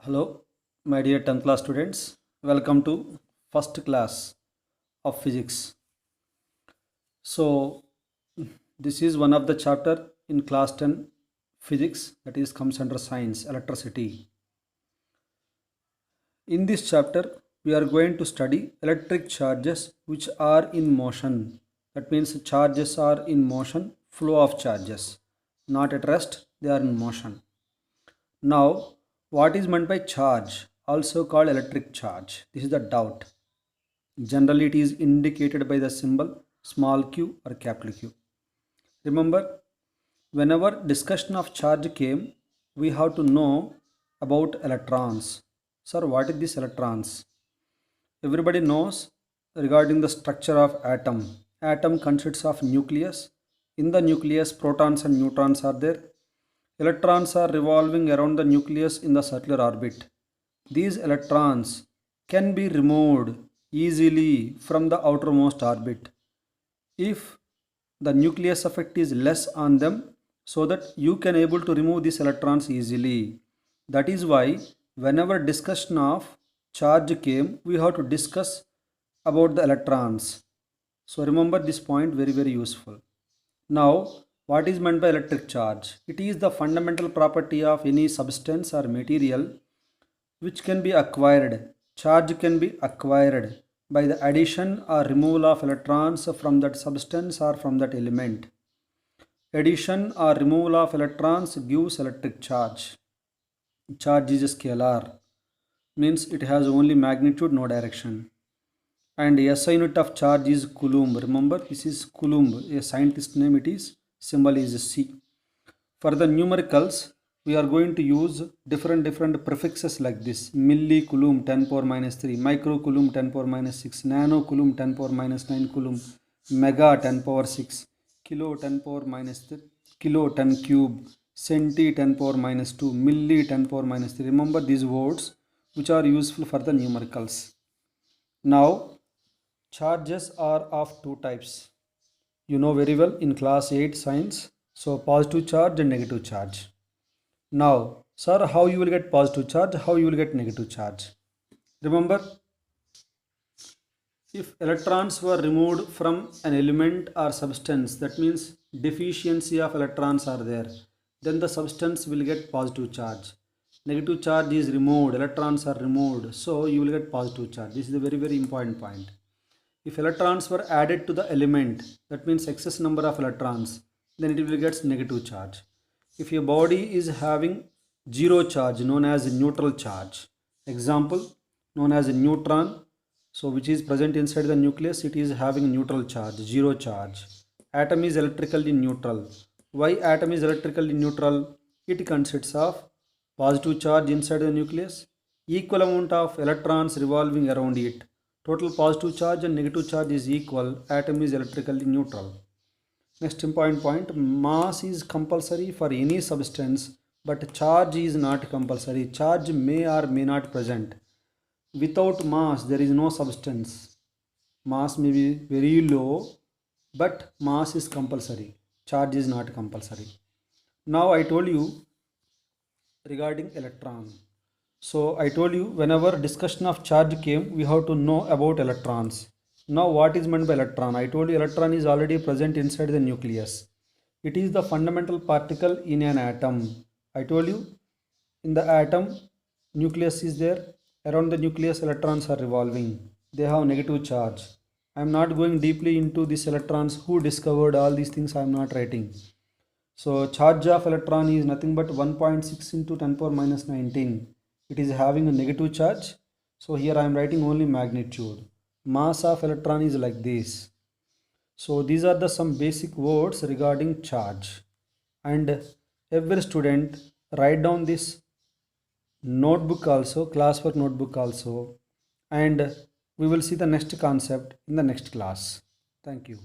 Hello, my dear 10th class students. Welcome to first class of physics. So, this is one of the chapter in class 10 physics that is comes under science, electricity. In this chapter, we are going to study electric charges which are in motion. That means charges are in motion, flow of charges, not at rest, they are in motion. Now, what is meant by charge, also called electric charge? This is the doubt. Generally, it is indicated by the symbol small q or capital Q. Remember, whenever discussion of charge came, we have to know about electrons. Sir, what is this electrons? Everybody knows regarding the structure of atom. Atom consists of nucleus. In the nucleus, protons and neutrons are there. Electrons are revolving around the nucleus in the circular orbit. These electrons can be removed easily from the outermost orbit if the nucleus effect is less on them, so that you can able to remove these electrons easily. That is why whenever discussion of charge came, we have to discuss about the electrons. So remember this point, very useful. Now, what is meant by electric charge? It is the fundamental property of any substance or material which can be acquired. Charge can be acquired by the addition or removal of electrons from that substance or from that element. Addition or removal of electrons gives electric charge. Charge is a scalar, means it has only magnitude, no direction. And SI unit of charge is coulomb. Remember, this is coulomb, a scientist name it is, symbol is C. For the numericals, we are going to use different prefixes like this: milli coulomb 10 power minus 3, micro coulomb 10 power minus 6, nano coulomb 10 power minus 9 coulomb, mega 10 power 6, kilo 10 power minus 3, kilo 10 cube, centi 10 power minus 2, milli 10 power minus 3. Remember these words which are useful for the numericals. Now, charges are of two types. You know very well in class 8 science. So positive charge and negative charge. Now, sir, how you will get positive charge, how you will get negative charge? Remember, if electrons were removed from an element or substance, that means deficiency of electrons are there, then the substance will get positive charge. Negative charge is removed, electrons are removed, so you will get positive charge. This is a very important point. If electrons were added to the element, that means excess number of electrons, then it will get negative charge. If your body is having zero charge, known as neutral charge, example known as a neutron, so which is present inside the nucleus, it is having neutral charge, zero charge. Atom is electrically neutral. Why atom is electrically neutral? It consists of positive charge inside the nucleus, equal amount of electrons revolving around it. Total positive charge and negative charge is equal. Atom is electrically neutral. Next important point, mass is compulsory for any substance, but charge is not compulsory. Charge may or may not present. Without mass, there is no substance. Mass may be very low, but mass is compulsory. Charge is not compulsory. Now I told you regarding electron. So I told you whenever discussion of charge came, we have to know about electrons. Now what is meant by electron? I told you electron is already present inside the nucleus. It is the fundamental particle in an atom. I told you in the atom, nucleus is there. Around the nucleus, electrons are revolving. They have negative charge. I am not going deeply into these electrons. Who discovered all these things? I am not writing. So charge of electron is nothing but 1.6 into 10 power minus 19. It is having a negative charge. So here I am writing only magnitude. Mass of electron is like this. So these are the some basic words regarding charge. And every student write down this notebook also, classwork notebook also. And we will see the next concept in the next class. Thank you.